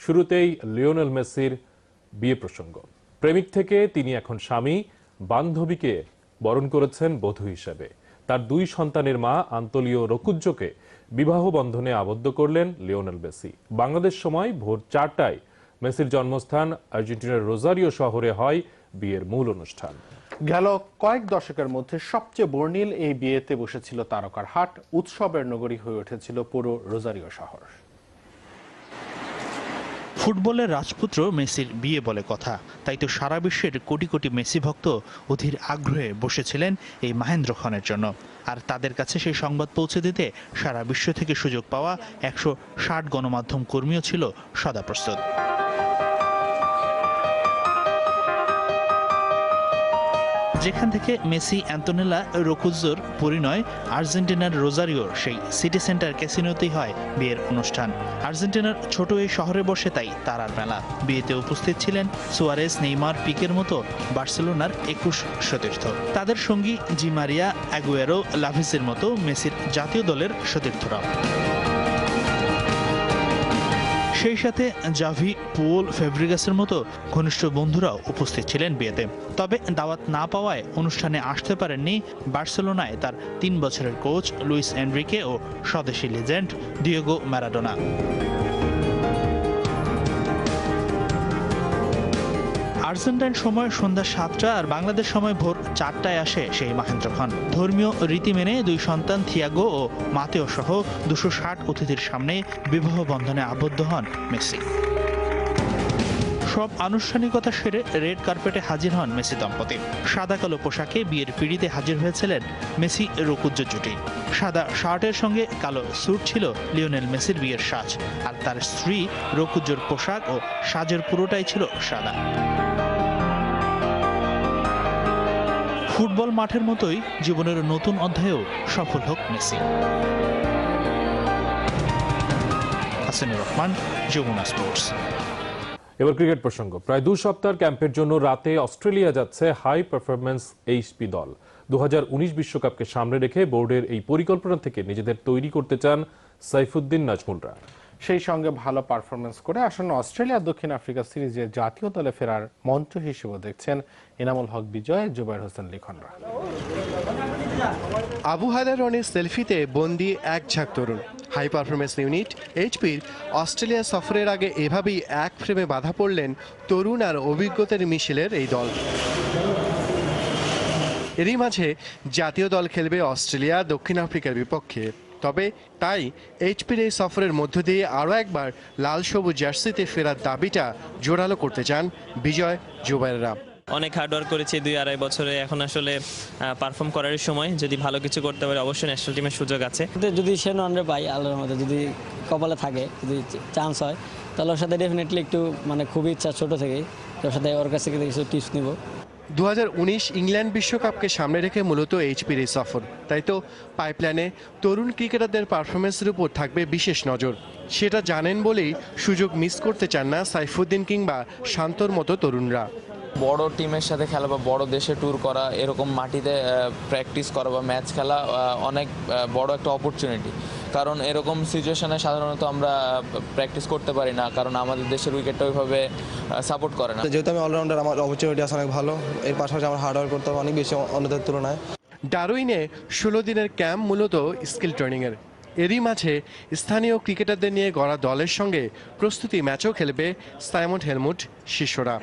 শুরুতেই লিওনেল মেসির বিয়ে প্রসঙ্গ। প্রেমিক থেকে তিনি এখন স্বামী, বান্ধবীকে বরণ করেছেন বধূ হিসেবে। তার 2 সন্তানের মা আন্তোলিও রোকুজ্জোকে বিবাহ বন্ধনে আবদ্ধ করলেন লিওনেল মেসি। বাংলাদেশ সময় ভোর 4টায় মেসির জন্মস্থান আর্জেন্টিনার রোজারিও শহরে হয় বিয়ের মূল অনুষ্ঠান। গেল কয়েক দশকের মধ্যে সবচেয়ে বর্ণিল এই বিয়েতে বসেছিল তারকার হাট। উৎসবের নগরী হয়ে উঠেছিল পুরো রোজারিও শহর। ফুটবলের রাজপুত্র মেসির বিয়ে বলে কথা, তাই তো সারা বিশ্বের কোটি কোটি মেসি ভক্ত অধীর আগ্রহে বসেছিলেন এই মাহেন্দ্রক্ষণের জন্য। আর তাদের কাছে সেই সংবাদ পৌঁছে দিতে সারা বিশ্ব থেকে সুযোগ পাওয়া 160 গণমাধ্যম কর্মীও ছিল সদা প্রস্তুত। যেখান থেকে মেসি অ্যান্তোনেলা রোকুজ্জোর পরিণয় আর্জেন্টিনার রোজারিওর সেই সিটি সেন্টার ক্যাসিনোতেই হয় বিয়ের অনুষ্ঠান। আর্জেন্টিনার ছোট এই শহরে বসে তাই তারার মেলা। বিয়েতে উপস্থিত ছিলেন সুয়ারেজ, নেইমার, পিকের মতো বার্সেলোনার 21 সতীর্থ। তাদের সঙ্গী জি মারিয়া, অ্যাগুয়েরো, লাভিসের মতো মেসির জাতীয় দলের সতীর্থরা। সেই সাথে জাভি, পুয়োল, ফেব্রিগাসের মতো ঘনিষ্ঠ বন্ধুরাও উপস্থিত ছিলেন বিয়েতে। তবে দাওয়াত না পাওয়ায় অনুষ্ঠানে আসতে পারেননি বার্সেলোনায় তার 3 বছরের কোচ লুইস এনরিকে ও স্বদেশি লেজেন্ড ডিয়েগো ম্যারাডোনা। আর্জেন্টাইন সময় সন্ধ্যা 7টা আর বাংলাদেশ সময় ভোর 4টায় আসে সেই মাহেন্দ্রক্ষণ। ধর্মীয় রীতি মেনে 2 সন্তান থিয়াগো ও মাতেও সহ 260 অতিথির সামনে বিবাহ বন্ধনে আবদ্ধ হন মেসি। সব আনুষ্ঠানিকতা সেরে রেড কার্পেটে হাজির হন মেসি দম্পতি। সাদা কালো পোশাকে বিয়ের পিঁড়িতে হাজির হয়েছিলেন মেসি রোকুজ্জো জুটি। সাদা শার্টের সঙ্গে কালো স্যুট ছিল লিওনেল মেসির বিয়ের সাজ, আর তার স্ত্রী রোকুজ্জোর পোশাক ও সাজের পুরোটাই ছিল সাদা। ফুটবল মাঠের মতোই জীবনের নতুন অধ্যায়েও সফল হোক মেসি। হাসানুর রহমান, যমুনা স্পোর্টস। এবার ক্রিকেট প্রসঙ্গ। প্রায় 2 সপ্তাহের ক্যাম্পের জন্য রাতে অস্ট্রেলিয়া যাচ্ছে হাই পারফরম্যান্স এইচপি দল। 2019 বিশ্বকাপকে সামনে রেখে বোর্ডের এই পরিকল্পনা থেকে নিজেদের তৈরি করতে চান সাইফুদ্দিন নাজমুলরা। সেই সঙ্গে ভালো পারফরমেন্স করে আসন্ন অস্ট্রেলিয়া দক্ষিণ আফ্রিকা সিরিজে জাতীয় দলে ফেরার মঞ্চ হিসেবে দেখছেন এনামুল হক বিজয়, জুবায়ের হোসেন লিখনরা। আবু হায়দার রনির সেলফিতে বন্দি এক ঝাঁক তরুণ। হাই পারফরমেন্স ইউনিট এইচপির অস্ট্রেলিয়া সফরের আগে এভাবেই এক ফ্রেমে বাধা পড়লেন তরুণ আর অভিজ্ঞতার মিশেলের এই দল। এরই মাঝে জাতীয় দল খেলবে অস্ট্রেলিয়া দক্ষিণ আফ্রিকার বিপক্ষে। তবে তাই এইচপির এই সফরের মধ্য দিয়ে আরও একবার লাল সবুজ জার্সিতে ফেরার দাবিটা জোরালো করতে চান বিজয়, জুবায়েররা। অনেক হার্ডওয়ার্ক করেছি 2-2.5 বছরে, এখন আসলে পারফর্ম করার সময়। যদি ভালো কিছু করতে পারে অবশ্যই ন্যাশনাল টিমের সুযোগ আছে। যদি সে নন্ডে পাই আল্লাহর মধ্যে, যদি কপালে থাকে, যদি চান্স হয়, তাহলে ওর সাথে ডেফিনেটলি একটু খুবই ইচ্ছা ছোট থেকেই ওর সাথে ওর কাছ থেকে কিছু টিপস নিব। 2019 ইংল্যান্ড বিশ্বকাপকে সামনে রেখে মূলত এইচপির এই সফর। তাই তো পাইপলাইনে তরুণ ক্রিকেটারদের পারফরমেন্সের উপর থাকবে বিশেষ নজর। সেটা জানেন বলেই সুযোগ মিস করতে চান না সাইফুদ্দিন কিংবা শান্তর মতো তরুণরা। বড় টিমের সাথে খেলা বা বড় দেশে ট্যুর করা, এরকম মাটিতে প্র্যাকটিস করা বা ম্যাচ খেলা অনেক বড় একটা অপরচুনিটি। কারণ এরকম সিচুয়েশনে সাধারণত আমরা প্র্যাকটিস করতে পারি না, কারণ আমাদের দেশের উইকেটটা ওইভাবে সাপোর্ট করে না। যেহেতু আমি অলরাউন্ডার, আমার অপরচুনিটি আছে অনেক ভালো। এর পাশাপাশি আমার হার্ডওয়ার্ক করতে হবে অনেক বেশি অন্যদের তুলনায়। ডারউইনে 16 দিনের ক্যাম্প মূলত স্কিল ট্রেনিংয়ের। এরই মাঝে স্থানীয় ক্রিকেটারদের নিয়ে গড়া দলের সঙ্গে প্রস্তুতি ম্যাচও খেলবে সাইমন হেলমুট শিষ্যরা।